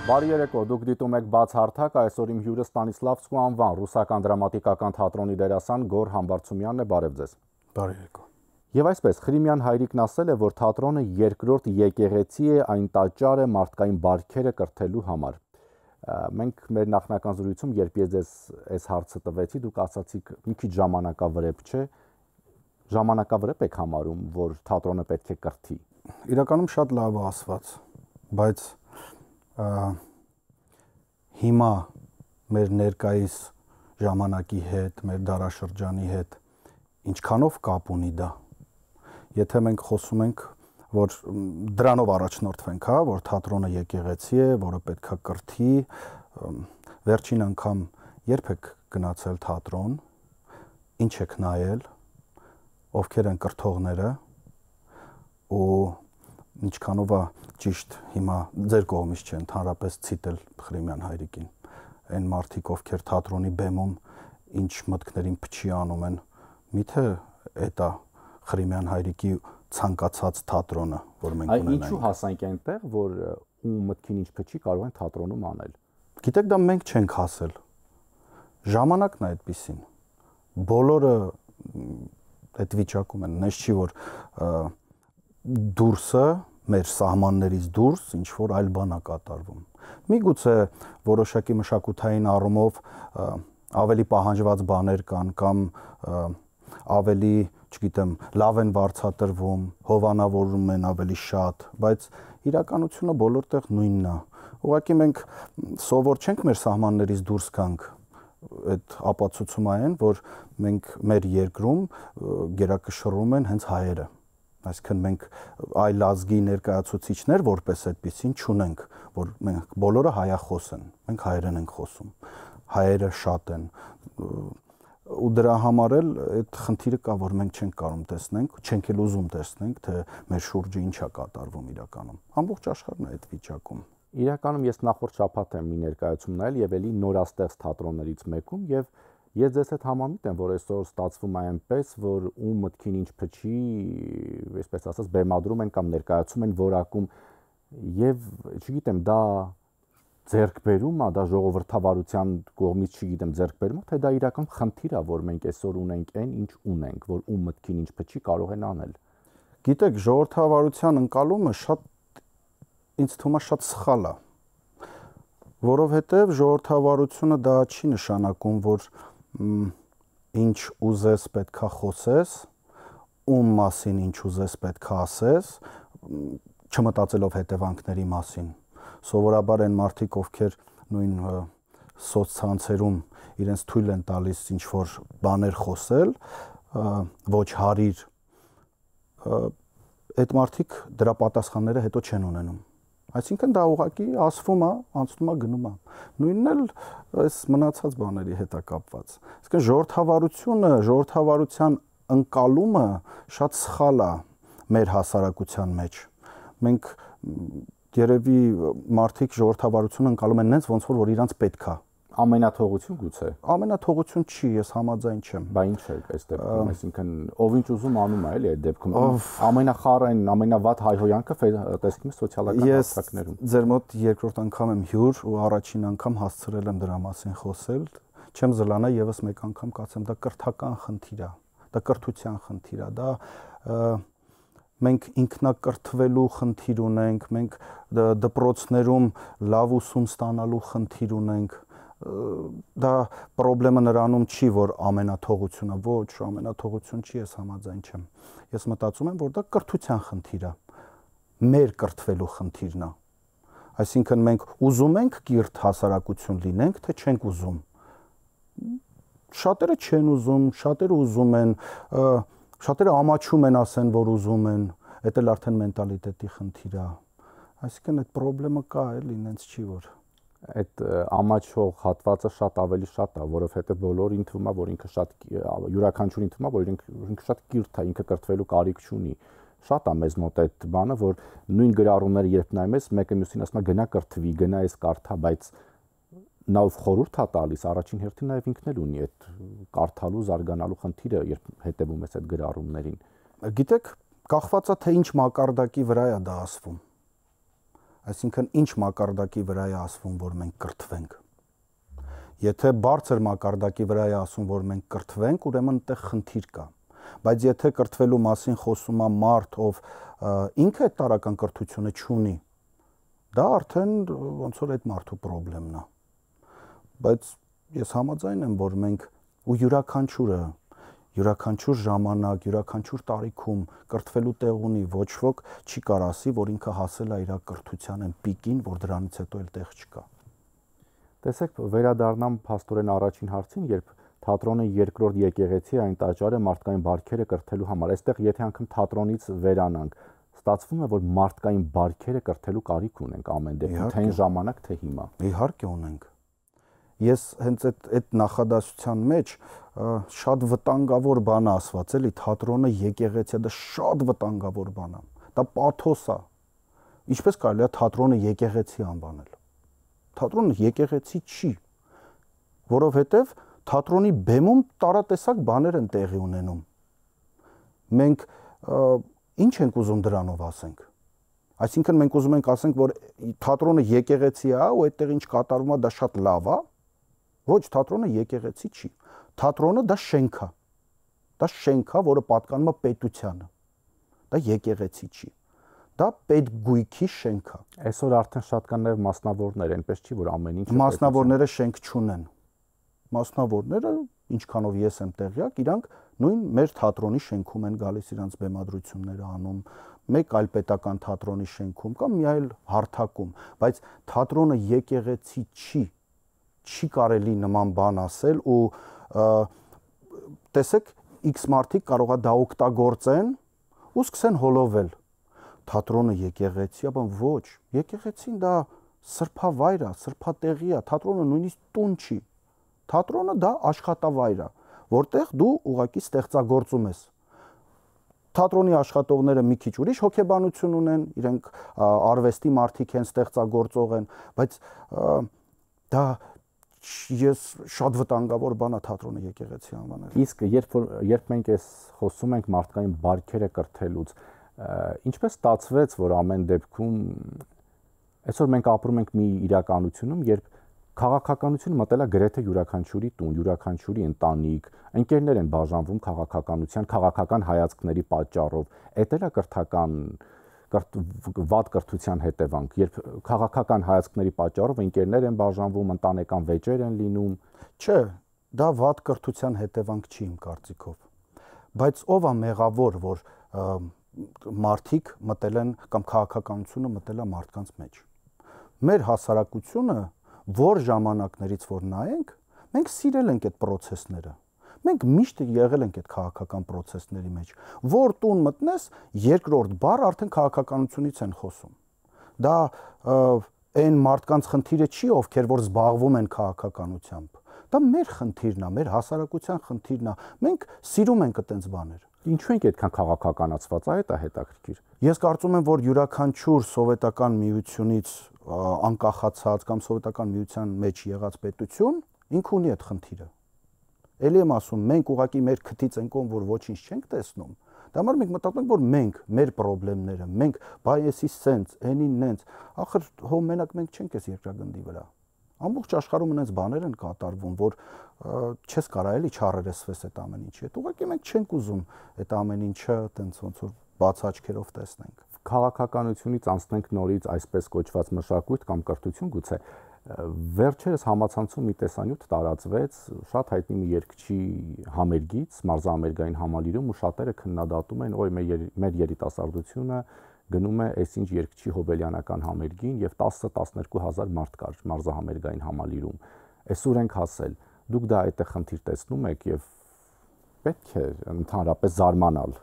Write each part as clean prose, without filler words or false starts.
Բարի երեկո, դուք դիտում եք բաց հարթակ, այսօր իմ հյուրը Ստանիսլավսկու անվան ռուսական դրամատիկական թատրոնի դերասան Գոր Համբարձումյանն է, բարև ձեզ։ Բարի երեկո։ Եվ այսպես, Ղրիմյան հայրիկն ասել է, որ թատրոնը երկրորդ եկեղեցի է, այն տաճար է մարդկային բարքերը կրթելու համար։ Մենք մեր նախնական զրույցում, երբ ես ձեզ այս հարցը տվեցի, դուք ասացիք մի քիչ ժամանակավրեպ չէ, ժամանակավրեպ եք համարում, որ թատրոնը պետք է կրթի։ Իրականում շատ լավ է ասված, բայց հիմա մեր ներկայիս ժամանակի հետ, մեր դարաշրջանի հետ ինչքանով կապ ունի դա։ Եթե մենք խոսում ենք, որ դրանով առաջնորդվենք, հա, որ թատրոնը եկեղեցի է, որը պետքա կրթի, վերջին անգամ երբ եք գնացել թատրոն, ինչ եք նայել, ովքեր են կրթողները ու ինչքանով է ճիշտ հիմա ձեր կողմից չէ ընդհանրապես ցիտել Ղրիմյան հայրիկին, այն մարդիկ, ովքեր թատրոնի բեմում ինչ մտքներին փչի անում են, միթե էտա Ղրիմյան հայրիկի ցանկացած թատրոնը, որ մենք ունենանք։ Ինչու հասանք այնտեղ, որ ում մտքին ինչ փչի կարող են թատրոնում անել։ Գիտեք, դա մենք չենք հասել։ Ժամանակն է այդպեսին։ Բոլորը այդ վիճակում են, նես չի որ դուրսը մեր սահմաններից դուրս ինչ որ այլ բան է կատարվում։ Միգուցե որոշակի մշակութային առումով ավելի պահանջված բաներ կան կամ ավելի, չգիտեմ, լավ են վարձատրվում, հովանավորում են ավելի շատ, բայց իրականությունը բոլոր տեղ նույնն է։ Ուղղակի մենք սովոր չենք մեր սահմաններից դուրս գանք այդ ապացուցումային, որ մենք մեր երկրում գերակշռում են հենց հայերը։ Այսինքն մենք այլ ազգի ներկայացուցիչներ որպես այդպեսին չունենք, որ մենք բոլորը հայախոս են, մենք հայերեն ենք խոսում, հայերը շատ են, ու դրա համար էլ այդ խնդիրը կա, որ մենք չենք կարող տեսնենք, չենք էլ ուզում տեսնենք, թե մեր շուրջը ինչ է կատարվում իրականում։ Ամբողջ աշխարհն է այդ վիճակում։ Իրականում ես նախորդ շաբաթ եմ մի ներկայացում նայել եւ էլի նորաստեղծ թատրոններից մեկում եւ ես ձեզ հետ համամիտ եմ, որ այսօր ստացվում է այնպես, որ ում մտքին ինչ փչի, այսպես ասած, բեմադրում են կամ ներկայացում են որակում եւ չգիտեմ, դա ձեռքբերում է, դա ժողովրդավարության կողմից չգիտեմ, ձեռքբերում է, թե դա իրական խնդիր է, որ մենք այսօր ունենք այն, ինչ ունենք, որ ում մտքին ինչ փչի կարող են անել։ Գիտեք, ժողովրդավարության ընկալումը շատ ինձ թվում է շատ սխալ է, որովհետեւ ժողովրդավարությունը դա չի նշանակում, որ ինչ ուզես պետքա խոսես, ում մասին ինչ ուզես պետքա ասես, չմտածելով հետևանքների մասին։ Սովորաբար են մարդիկ, ովքեր նույն սոցցանցերում իրենց թույլ են տալիս ինչ որ բաներ խոսել, ոչ հարիր, այդ մարդիկ դրա պատասխանները հետո չեն ունենում։ Այսինքն դա ուղղակի ասվում է, անցնում է, գնում է։ Նույնն էլ այս մնացած բաների հետ է կապված։ Այսինքն ժողովրդավարությունը, ժողովրդավարության ընկալումը շատ սխալ է մեր հասարակության մեջ։ Մենք երևի մարդիկ ժողովրդավարությունը ընկալում են նենց ոնց որ իրանց պետք է։ Ամենաթողություն գուցե։ Ամենաթողություն չի, ես համաձայն չեմ։ Բա ինչ է այս դեպքում, այսինքն ով ինչ ուզում անում է, էլի այդ դեպքում։ Ամենախառն, ամենավատ հայհոյանքը տեսնում եմ սոցիալական հասարակներում։ Ես ձեր մոտ երկրորդ անգամ եմ հյուր ու առաջին անգամ հասցրել եմ դրա մասին խոսել։ Չեմ զլանա եւս մեկ անգամ կասեմ, դա կրթական խնդիր է, դա կրթության խնդիր է, դա մենք ինքնակրթվելու խնդիր ունենք, մենք դպրոցներում լավ ուսում ստանալու խնդիր ունենք։ Դա խնդրեմը նրանում չի, որ ամենաթողությունը, ոչ, ամենաթողություն չի, ես համաձայն չեմ։ Ես մտածում եմ, որ դա կրթության խնդիր է, մեր կրթվելու խնդիրն է։ Այսինքն մենք ուզում ենք կիրթ հասարակություն լինենք, թե չենք ուզում։ Շատերը չեն ուզում, շատերը ուզում են, շատերը ամաչում են ասեն, որ ուզում են, դա էլ արդեն մենտալիտետի խնդիր է։ Այսինքն այդ խնդրեմը կա, էլի, ինձ չի որ այդ ամաչող հատվածը շատ ավելի շատ է, որովհետև բոլորին թվում է, որ ինքը շատ յուրաքանչյուրին թվում է, որ ինքը շատ կիրթ է, ինքը կրթվելու կարիք չունի։ Շատ է մեզ մոտ այդ բանը, որ նույն գրառումները երբ նայում ես, մեկը մյուսին ասում է գնա կրթվի, գնա այս կարդա, բայց նա ով խորհուրդ է տալիս, առաջին հերթին նաև ինքն էլ ունի այդ կարդալու, զարգանալու խնդիրը, երբ հետևում ես այդ գրառումներին։ Գիտեք, կախված է թե ինչ մակարդակի վրա է դա ասվում։ Այսինքն ինչ մակարդակի վրա է ասվում, որ մենք կրթվենք։ Եթե բարձր մակարդակի վրա է ասում, որ մենք կրթվենք, ուրեմն այդտեղ խնդիր կա։ Բայց եթե կրթվելու մասին խոսում է մարդ, ով ինքը այդ տարրական կրթությունը չունի, դա արդեն ոնց որ այդ մարդու խնդիրն է։ Բայց ես համաձայն եմ, որ մենք ու յուրաքանչյուր ժամանակ, յուրաքանչյուր տարիքում կրթվելու տեղ ունի, ոչ ոք չի կարող ասի, որ ինքը հասել է իր կրթության այն պիկին, որ դրանից հետո էլ տեղ չկա։ Տեսեք, վերադառնամ փաստորեն առաջին հարցին, երբ թատրոնը երկրորդ եկեղեցի այն տաճարը մարդկային բարքերը կրթելու համար։ Այստեղ եթե անգամ թատրոնից վերանանք, ստացվում է, որ մարդկային բարքերը կրթելու կարիք ունենք ամեն դեպքում, թե այն ժամանակ, թե հիմա։ Իհարկե ունենք։ Ես հենց այդ նախադասության մեջ շատ վտանգավոր բան ասված, էլի, թատրոնը եկեղեցի է, դա շատ վտանգավոր բան է։ Դա պաթոս է։ Ինչպես կարելի է թատրոնը եկեղեցի անվանել։ Թատրոնը եկեղեցի չի, որովհետև թատրոնի բեմում տարատեսակ բաներ են տեղի ունենում։ Մենք ինչ ենք ուզում դրանով ասենք։ Այսինքն մենք ուզում ենք ասենք, որ թատրոնը եկեղեցի է ու այդտեղ ինչ կատարվում է, դա շատ լավ է։ Ոչ, թատրոնը եկեղեցի չի։ Թատրոնը դա շենք է։ Դա շենք է, որը պատկանում է պետությանը։ Դա եկեղեցի չի։ Դա պետգույքի շենք է։ Այսօր արդեն շատ կան նաև մասնավորներ, այնպես չի, որ ամեն ինչ մասնավորները շենք չունեն։ Մասնավորները, ինչքանով ես եմ տեղյակ, իրանք նույն մեր թատրոնի շենքում են գալիս, իրանք բեմադրությունները անում, մեկ այլ պետական թատրոնի շենքում կամ մի այլ հարթակում, բայց թատրոնը եկեղեցի չի կարելի նման բան ասել ու տեսեք X մարդիկ կարող է դա օգտագործեն ու սկսեն հոլովել։ Թատրոնը եկեղեցի, ապա ոչ, եկեղեցին դա սրբավայր է, սրբատեղի է, թատրոնը նույնիսկ տուն չի։ Թատրոնը դա աշխատավայր է, որտեղ դու ուղղակի ստեղծագործում ես։ Թատրոնի աշխատողները մի քիչ ուրիշ հոգեբանություն ունեն, իրենք արվեստի մարդիկ են, ստեղծագործող են, բայց դա ես շատ վտանգավոր բան է թատրոնը եկեղեցի անվանել։ Իսկ երբ մենք այս խոսում ենք մարդկային բարքերը կրթելուց, ինչպես ստացվեց, որ ամեն դեպքում այսօր մենք ապրում ենք մի իրականությունում, երբ քաղաքականությունը մտել է գրեթե յուրաքանչյուրի տուն, յուրաքանչյուրի ընտանիք, ընկերներ են բաժանվում քաղաքականության, քաղաքական հայացքների պատճառով, էդ էլ է կրթական վատ կրթության հետևանք, երբ քաղաքական հայացքների պատճառով ընկերներ են բաժանվում, ընտանեկան վեճեր են լինում։ Չէ, դա վատ կրթության հետևանք չի իմ կարծիքով։ Բայց ով է մեղավոր, որ մարդիկ մտել են կամ քաղաքականությունը մտել է մարդկանց մեջ։ Մեր հասարակությունը, որ ժամանակներից որ նայենք, մենք սիրել ենք այդ process-ները։ Մենք միշտ եղել ենք այդ քաղաքական process-ների մեջ։ Որ տուն մտնես, երկրորդ բառ արդեն քաղաքականությունից են խոսում։ Դա այն մարդկանց խնդիրը չի, ովքեր որ զբաղվում են քաղաքականությամբ։ Դա մեր խնդիրն է, մեր հասարակության խնդիրն է։ Մենք սիրում ենք այդպես բաներ։ Ինչու ենք այդքան քաղաքականացված, այդ է հետաքրքիր։ Ես կարծում եմ, որ յուրաքանչյուր սովետական միությունից անկախացած կամ սովետական միության մեջ եղած պետություն ինքը ունի այդ խնդիրը։ Էլի եմ ասում, մենք ուղղակի մեր քթից ենք որ ոչինչ չենք տեսնում։ Դա համար մենք մտածում ենք, որ մենք, մեր խնդիրները, մենք բայեսի սենց, այնին նենց, ախր հո մենակ մենք չենք այս երկրագնդի վրա։ Ամբողջ աշխարհում այնպես բաներ են կատարվում, որ չես կարա էլի չառերեսվես այդ ամեն ինչի հետ։ Ուղղակի մենք չենք ուզում այդ ամեն ինչը տենց ոնց որ բաց աչքերով տեսնենք։ Քաղաքականությունից անցնենք նորից այսպես կոչված մշակույթ կամ կրթություն գուցե։ Վերջերս համացանցում մի տեսանյութ տարածվեց շատ հայտնի մի երգչի համերգից, մարզահամերգային համալիրում ու շատերը քննադատում են, օй մեր երիտասարդությունը գնում է այսինչ երգչի հոբելյանական համերգին եւ 10-12 հազար մարդ կար մարզահամերգային համալիրում։ Այսօր ենք հասել։ Դուք դա այդտեղ խնդիր տեսնում եք եւ պետք է ընդհանրապես զարմանալ։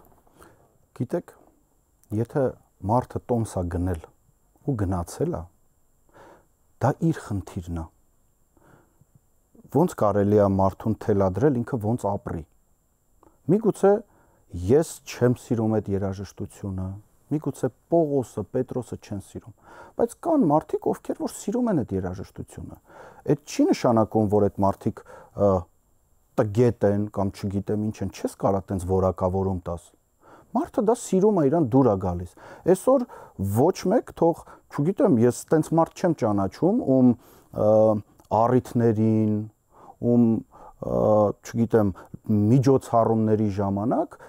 Գիտեք, եթե մարդը տոմս է գնել ու գնացել է, դա իր խնդիրն է։ Ոնց կարելի է մարդուն թելադրել, ինքը ոնց ապրի։ Միգուցե ես չեմ սիրում այդ երաժշտությունը, միգուցե Պողոսը, Պետրոսը չեն սիրում, բայց կան մարդիկ, ովքեր որ սիրում են այդ երաժշտությունը։ Այդ չի նշանակում, որ այդ մարդիկ տգետ են կամ չգիտեմ ինչ են, չես կարա տենց որակավորում տաս։ Մարդը դա սիրում է, իրան դուր է գալիս։ Այսօր ոչ մեկ թող, չգիտեմ, ես տենց մարդ չեմ ճանաչում, ում առիթներին, ում չգիտեմ, միջոցառումների ժամանակ,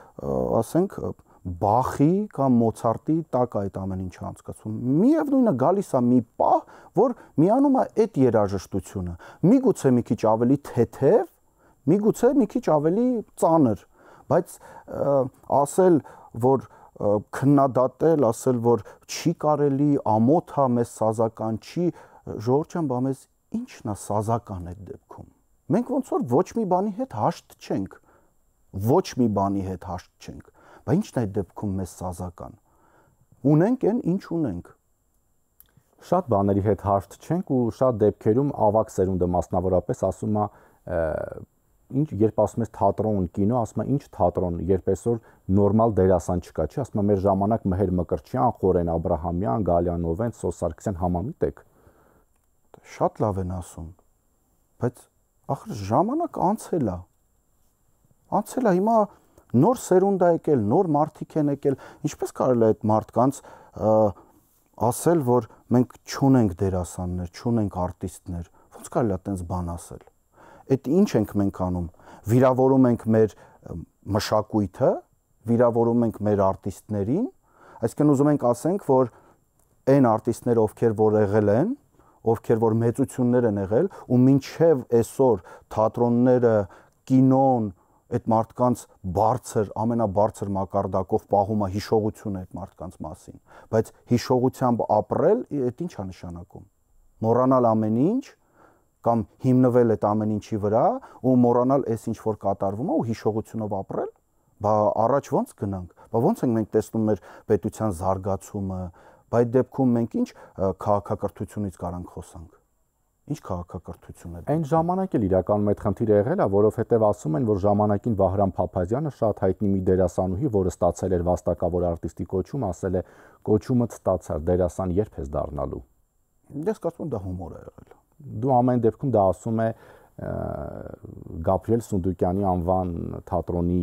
ասենք, Բախի կամ Մոցարտի տակ այդ ամեն ինչը անցկացվում։ Միևնույնը գալիս է մի պահ, որ միանում է այդ երաժշտությունը։ Միգուցե մի քիչ ավելի թեթև, միգուցե մի քիչ ավելի ծանր, բայց ասել, որ քննադատել, ասել, որ չի կարելի, ամոթ է, մեզ սազական չի, ժողովուրդ ջան, բա մեզ ի՞նչն է սազական այդ դեպքում։ Մենք ոնց որ ոչ մի բանի հետ հաշտ չենք։ Ոչ մի բանի հետ հաշտ չենք։ Բա ի՞նչն է այդ դեպքում մեզ սազական։ Ունենք այն, ինչ ունենք։ Շատ բաների հետ հաշտ չենք ու շատ դեպքերում ավակ սերունդը մասնավորապես ասում է ինչ երբ ասում ես թատրոն, կինո, ասում է ինչ թատրոն, երբ այսօր նորմալ դերասան չկա, չի, ասում է մեր ժամանակ Մհեր Մկրտչյան, Խորեն Աբրահամյան, Գալյանովեն, Սոս Սարգսյան համամիտ եք։ Շատ լավ են ասում։ Բայց ախր ժամանակ անցել է։ Անցել է, հիմա նոր սերունդ է եկել, նոր մարդիկ են եկել, ինչպես կարելի է այդ մարդկանց ասել, որ մենք չունենք դերասաններ, չունենք արտիստներ, ոնց կարելի է այդպես բան ասել։ Այդ ինչ ենք մենք անում։ Վիրավորում ենք մեր մշակույթը, վիրավորում ենք մեր արտիստներին, այսինքն ուզում ենք ասենք, որ այն արտիստները, ովքեր որ եղել են, ովքեր որ մեծություններ են եղել, ու մինչև այսօր թատրոնները, կինոն այդ մարդկանց բարձր, ամենաբարձր մակարդակով պահում է հիշողությունը այդ մարդկանց մասին, բայց հիշողությամբ ապրել, այդ ի՞նչ է նշանակում։ Մոռանալ ամեն ինչ կամ հիմնվել այդ ամեն ինչի վրա ու մոռանալ այս ինչ որ կատարվում է ու հիշողությունով ապրել, բա առաջ ոնց գնանք։ Բա ոնց ենք մենք տեսնում մեր պետության զարգացումը, բայց դեպքում մենք ինչ քաղաքակրթությունից կարանք խոսանք։ Ինչ քաղաքակրթություն է։ Այն ժամանակ էլ իրականում այդ խնդիրը եղել է, որովհետև ասում են, որ ժամանակին Վահրամ Փափազյանը շատ հայտնի մի դերասանուհի, որը ստացել էր վաստակավոր արտիստի կոչում, ասել է. «Կոչումդ ստացար, դերասան երբ ես դառնալու»։ Ես կարծում եմ դա հումոր է եղել։ Դու ամեն դեպքում դա ասում է Գաբրիել Սունդուկյանի անվան թատրոնի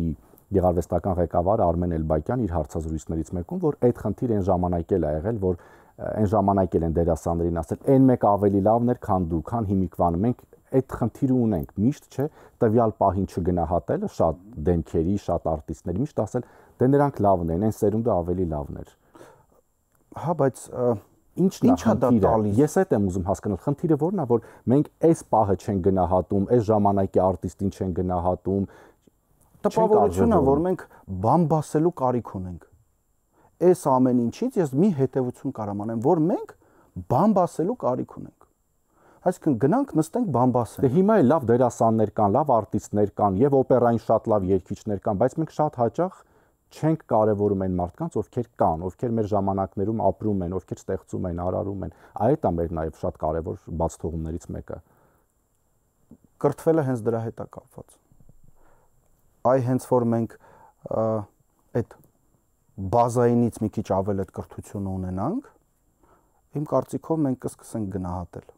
գեղարվեստական ղեկավար Արմեն Էլբակյան իր հարցազրույցներից մեկում, որ այդ խնդիրը այն ժամանակ էլ է եղել, որ այն ժամանակ էլ են դերասաններին ասել, այն մեկ ավելի լավն էր, քան դու, քան հիմիկվանը։ Մենք այդ խնդիրը ունենք, միշտ չէ, տվյալ պահին չգնահատել շատ դեմքերի, շատ արտիստների, միշտ ասել, դե նրանք լավն են, այն սերունդը ավելի լավն էր։ Հա, բայց ինչն է խնդիրը։ Ես այդ եմ ուզում հասկանալ, խնդիրը որն է, որ մենք այս պահը չենք գնահատում, այս ժամանակի արտիստին չենք գնահատում։ Տպավորությունն է, որ մենք բամբասելու կարիք ունենք։ Այս ամեն ինչից ես մի հետևություն կարամ անեմ, որ մենք բամբասելու կարիք ունենք։ Այսինքն գնանք նստենք բամբասենք։ Դե հիմա էլ լավ դերասաններ կան, լավ արտիստներ կան եւ օպերային շատ լավ երգիչներ կան, բայց մենք շատ հաճախ չենք կարևորում այն մարդկանց, ովքեր կան, ովքեր մեր ժամանակներում ապրում են, ովքեր ստեղծում են, արարում են։ Այդ է մեր նաեւ շատ կարևոր բաց թողումներից մեկը։ Կրթվելը հենց դրա հետ է կապված։ Այ հենց որ մենք այդ բազայինից մի քիչ ավել այդ կրթությունը ունենանք, իմ կարծիքով մենք կսկսենք գնահատել։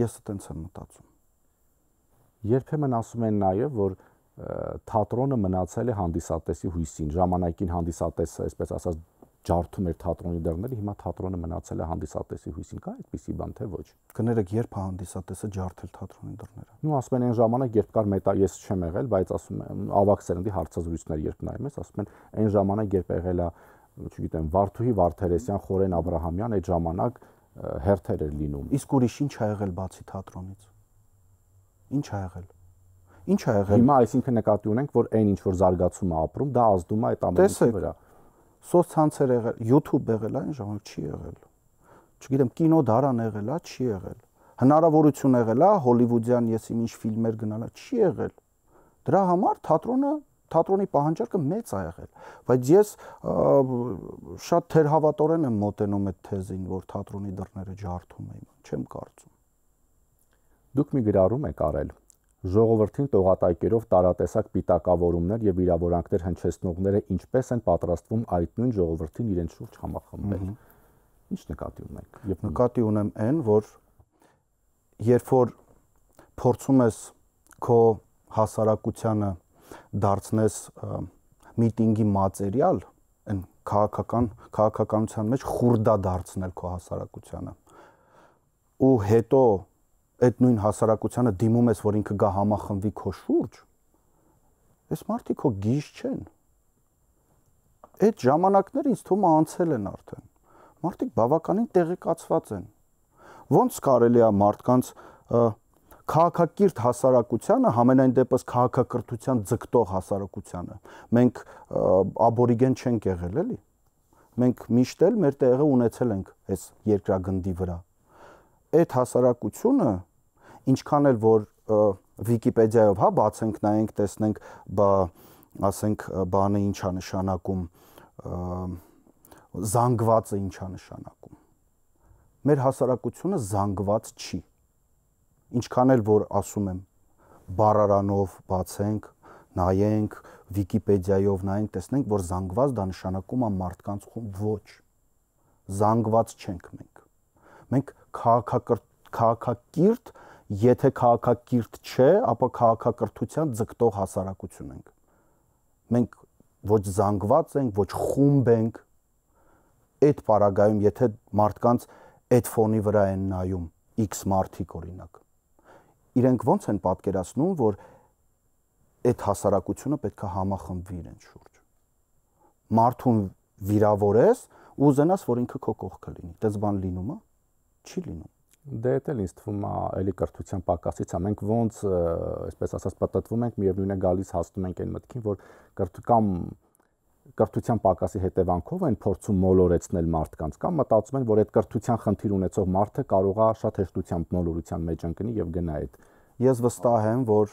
Ես այդպես եմ մտածում։ Երբեմն ասում են նաև, որ թատրոնը մնացել է հանդիսատեսի հույսին։ Ժամանակին հանդիսատեսը, այսպես ասած, ջարդում էր թատրոնի դռները, հիմա թատրոնը մնացել է հանդիսատեսի հույսին։ Կա այդպիսի բան, թե ոչ։ Կներեք, երբ է հանդիսատեսը ջարդել թատրոնի դռները։ Նու ասում են այն ժամանակ, երբ կար ես չեմ եղել, բայց ասում եմ ավակ սերնդի հարցազրույցներ երբ նայում ես, ասում են այն ժամանակ, երբ եղել է, չգիտեմ, Վարդուհի Վարդերեսյան, Խորեն Աբրահամյան, այդ ժամանակ հերթեր էր լինում։ Իսկ ուրիշ ինչ ա եղել բացի թատրոնից։ Ինչ ա եղել։ Ինչ ա եղել։ Հիմա այսինքն նկատի ունենք, որ այն ինչ որ զարգացում է ապրում, դա ազդում է այդ ամենի վրա։ Սոցցանցեր եղել, YouTube եղել, այն ժամանակ չի եղել։ Չգիտեմ, կինոդարան եղել, չի եղել։ Հնարավորություն եղել, հոլիվուդյան ես ինչ ֆիլմեր գնալ, չի եղել։ Դրա համար թատրոնի պահանջարկը մեծ է եղել, բայց ես շատ թերհավատորեն եմ մոտենում այդ թեզին, որ թատրոնի դռները ջարդում էին, չեմ կարծում։ Դուք մի գրառում եք արել ժողովրդին տողատայկերով տարատեսակ պիտակավորումներ եւ իրավորանքներ հնչեցնողները ինչպես են պատրաստվում այդ նույն ժողովրդին իրենց շուրջ համախմբել։ Ինչ նկատի ունեք։ Եվ նկատի ունեմ այն, որ երբ որ փորձում ես քո հասարակությանը դարձնես միտինգի մատերիալ, այն քաղաքականության մեջ խուրդա դարձնել քո հասարակությանը։ Ու հետո այդ նույն հասարակությանը դիմում ես, որ ինքը գա համախմբվի քո շուրջ, այս մարդիկ քո գիժ չեն։ Այդ ժամանակները ինձ թվում է անցել են արդեն։ Մարդիկ բավականին տեղեկացված են։ Ոնց կարելի է մարդկանց քաղաքակիրթ հասարակությանը, համենայն դեպս քաղաքակրթության ձգտող հասարակությանը, մենք աբորիգեն չենք եղել, էլի։ Մենք միշտ էլ մեր տեղը ունեցել ենք այս երկրագնդի վրա։ Այդ հասարակությունը, ինչքան էլ որ Վիկիպեդիայով բացենք, նայենք, տեսնենք, ասենք, բանը ինչա նշանակում, զանգվածը ինչա նշանակում։ Մեր հասարակությունը զանգված չի։ Ինչքան էլ որ ասում եմ, բառարանով բացենք, նայենք, Վիկիպեդիայով նայենք, տեսնենք, որ զանգված դա նշանակում է մարդկանց խումբ, ոչ։ Զանգված չենք մենք։ Մենք քաղաքակիրթ, եթե քաղաքակիրթ չէ, ապա քաղաքակրթության ձգտող հասարակություն ենք։ Մենք ոչ զանգված ենք, ոչ խումբ ենք։ Այդ պարագայում, եթե մարդկանց այդ ֆոնի վրա են նայում, X մարդիկ օրինակ, իրենք ոնց են պատկերացնում, որ այդ հասարակությունը պետք է համախմբվի իրեն շուրջ։ Մարդուն վիրավորես ու ուզենաս, որ ինքը քո կողքը լինի։ Դες բան լինում է, չի լինում։ Դե դա էլ ինձ թվում է էլի կրթության պակասից է։ Մենք ոնց, այսպես ասած, պատտվում ենք, միևնույն է գալիս հասնում ենք այն մտքին, որ կրթության պակասի հետևանքով են փորձում մոլորեցնել մարդկանց, կամ մտածում են, որ այդ կրթության խնդիր ունեցող մարդը կարող է շատ հեշտությամբ մոլորության մեջ ընկնի եւ գնա այդ։ Ես վստահ եմ, որ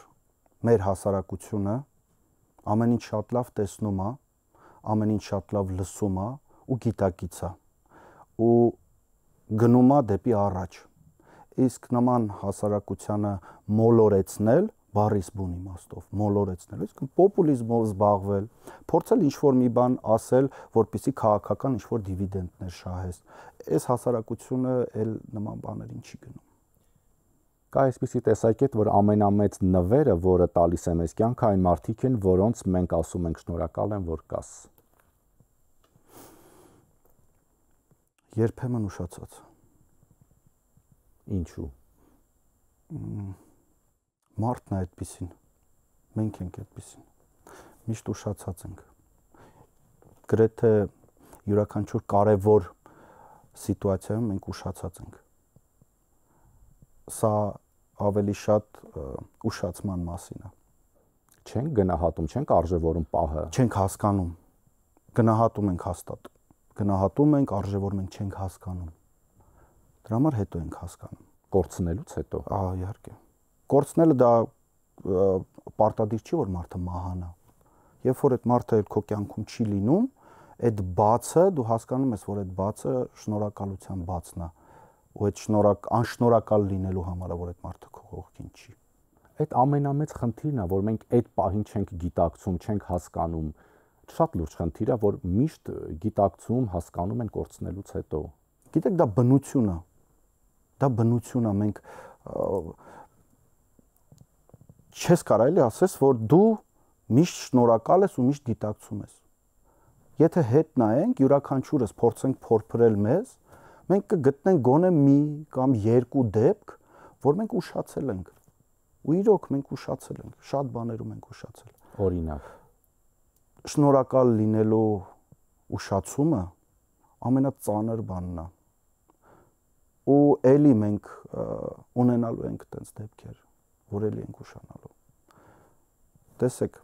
մեր հասարակությունը ամեն ինչ շատ լավ տեսնում է, ամեն ինչ շատ լավ լսում է ու գիտակից է ու գնում է դեպի առաջ։ Իսկ նման հասարակությանը մոլորեցնել, բառիս բուն իմաստով, մոլորեցնել, իսկ պոպուլիզմով զբաղվել, փորձել ինչ-որ մի բան ասել, որպեսզի քաղաքական ինչ-որ դիվիդենդներ շահես։ Այս հասարակությունը էլ նման բաներին չի գնում։ Կա այսպիսի տեսակետ, որ ամենամեծ նվերը, որը տալիս է մեզ կյանքը, այն մարդիկ են, որոնց մենք ասում ենք շնորհակալ եմ, որ կաս։ Երբեմն ուշացած։ Ինչու։ Մարդն է այդպիսին։ Մենք ենք այդպիսին։ Միշտ ուշացած ենք։ Գրեթե յուրաքանչյուր կարևոր սիտուացիայում մենք ուշացած ենք։ Սա ավելի շատ ուշացման մասին է։ Չենք գնահատում, չենք արժևորում պահը։ Չենք հասկանում։ Գնահատում ենք հաստատ։ Գնահատում ենք, արժևորում ենք, չենք հասկանում։ Դրա համար հետո ենք հասկանում։ Կորցնելուց հետո։ Իհարկե։ Կորցնելը դա պարտադիր չի, որ մարդը մահանա։ Երբ որ այդ մարդը քո կյանքում չի լինում, այդ բացը դու հասկանում ես, որ այդ բացը շնորհակալության բացն է, ու այդ անշնորհակալ լինելու համար է, որ այդ մարդը քո կողքին չի։ Այդ ամենամեծ խնդիրն է, որ մենք այդ պահին չենք գիտակցում, չենք հասկանում։ Շատ լուրջ խնդիր է, որ միշտ գիտակցում, հասկանում են կորցնելուց հետո։ Գիտեք, դա բնություն է։ Դա բնություն է, մենք չես կարելի ասես, որ դու միշտ շնորհակալ ես ու միշտ գիտակցում ես։ Եթե հետ նայենք, յուրաքանչյուրս փորձենք փորփրել մեզ, մենք կգտնենք գոնե մի կամ երկու դեպք, որ մենք ուշացել ենք։ Ու իրոք մենք ուշացել ենք, շատ բաներում ենք ուշացել։ Օրինակ, շնորհակալ լինելու ուշացումը ամենածանր բանն է։ Ու էլի մենք ունենալու ենք այդպես դեպքեր, որ էլի ենք ուշանալու։ Տեսեք,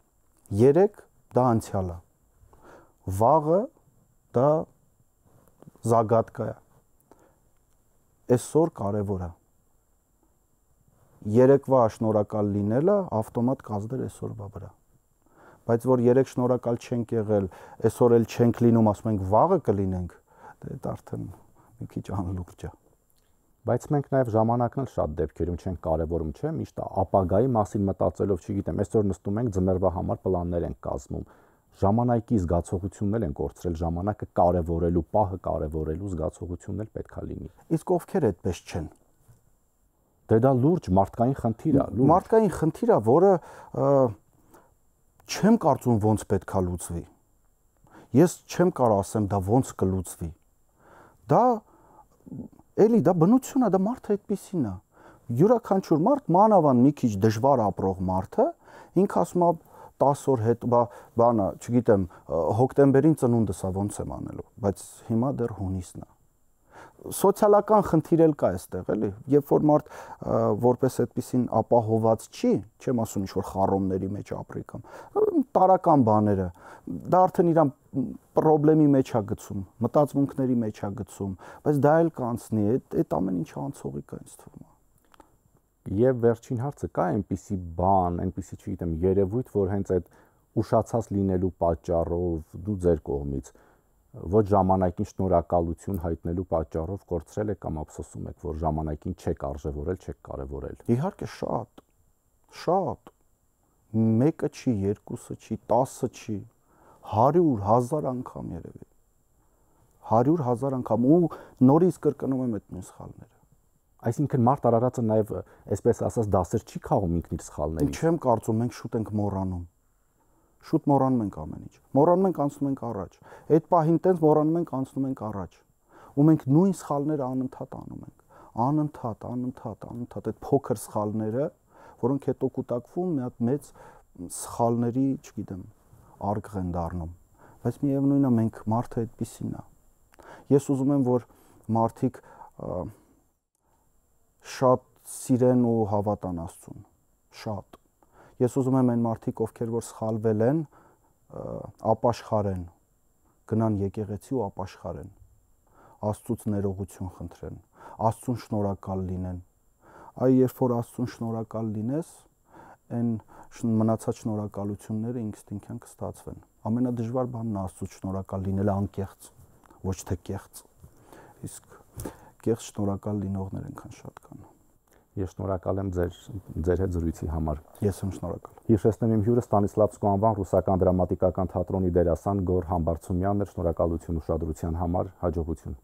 երեք դա անցյալ է։ Վաղը դա զագատկա է։ Այսօր կարևոր է։ Երեկվա շնորհակալ լինելը ավտոմատ կազդեր այսօրվա վրա։ Բայց որ երեք շնորհակալ չենք եղել, այսօր էլ չենք լինում, ասում ենք վաղը կլինենք, դա արդեն մի քիչ անլուրջ է։ Բայց մենք նաև ժամանակն էլ շատ դեպքերում չենք կարևորում, չէ՞, միշտ ապագայի մասին մտածելով, չգիտեմ, այսօր նստում ենք ձմեռվա համար պլաններ ենք կազմում։ Ժամանակի զգացողությունն էլ են կորցրել, ժամանակը կարևորելու, պահը կարևորելու զգացողությունն էլ պետքա լինի։ Իսկ ովքեր այդպես չեն։ Դե դա լուրջ մարդկային խնդիր է, լուրջ։ Մարդկային խնդիր է, որը չեմ կարծում ոնց պետքա լուծվի։ Ես չեմ կարող ասեմ դա ոնց կլուծվի։ Դա էլի դա բնությունն է, դա մարդը այդպեսին է։ Յուրաքանչյուր մարդ, մանավանդ մի քիչ դժվար ապրող մարդը, ինքը ասում է 10 օր հետո բանը, չգիտեմ, հոկտեմբերին ծնունդս է ոնց եմ անելու, բայց հիմա դեռ հունիսն է։ Սոցիալական խնդիր էլ կա այստեղ, էլի, երբ որ մարդ որպես այդպեսին ապահոված չի, չեմ ասում ինչ որ խառոմների մեջ ապրի կամ տարական բաները, դա արդեն իրան խնդրի մեջ է գցում, մտածմունքների մեջ է գցում, բայց դա էլ կանցնի, այդ ամեն ինչը անցողի կա ինձ թվում է։ Եվ վերջին հարցը կա այնպիսի բան, այնպիսի, չգիտեմ, երևույթ, որ հենց այդ ուշացած լինելու պատճառով դու ձեր կողմից ոչ ժամանակին շնորհակալություն հայտնելու պատճառով կորցրել եք կամ ափսոսում եք, որ ժամանակին չեք արժևորել, չեք կարևորել։ Իհարկե շատ։ Մեկը չի, երկուսը չի, 10-ը չի, 100,000 անգամ երևի։ 100,000 անգամ ու նորից կրկնում եմ այդ նույն սխալները։ Այսինքն մարդ արարածը նաև, այսպես ասած, դասեր չի քաղում ինքն իր սխալներից։ Չեմ կարծում, մենք շուտ ենք մոռանում։ Շուտ մոռանում ենք ամեն ինչ։ Մոռանում ենք, անցնում ենք առաջ։ Այդ պահին տենց մոռանում ենք, անցնում ենք առաջ։ Ու մենք նույն սխալները անընդհատ անում ենք։ Անընդհատ այդ փոքր սխալները, որոնք հետո կուտակվում մի հատ մեծ սխալների, չգիտեմ, արգղ են դառնում։ Բայց միևնույնն է, մենք մարդը այդպեսին է։ Ես ուզում եմ, որ մարդիկ շատ սիրեն ու հավատան Աստծուն։ Շատ։ Ես ուզում եմ այն մարդիկ, ովքեր որ սխալվել են, ապաշխարեն, գնան եկեղեցի ու ապաշխարեն, Աստծուց ներողություն խնդրեն, Աստծուն շնորհակալ լինեն։ Այ երբ որ Աստծուն շնորհակալ լինես, այն մնացած շնորհակալությունները ինստինկտիվ կստացվեն։ Ամենադժվար բանն է Աստծուց շնորհակալ լինելը անկեղծ, ոչ թե կեղծ։ Իսկ կեղծ շնորհակալ լինողներ այնքան շատ կան։ Ես շնորհակալ եմ ձեր հետ զրույցի համար։ Ես եմ շնորհակալ։ Հիշեցնեմ իմ հյուրը Ստանիսլավսկու անվան ռուսական դրամատիկական թատրոնի դերասան Գոռ Համբարձումյանն էր։ Շնորհակալություն ուշադրության համար, հաջողություն։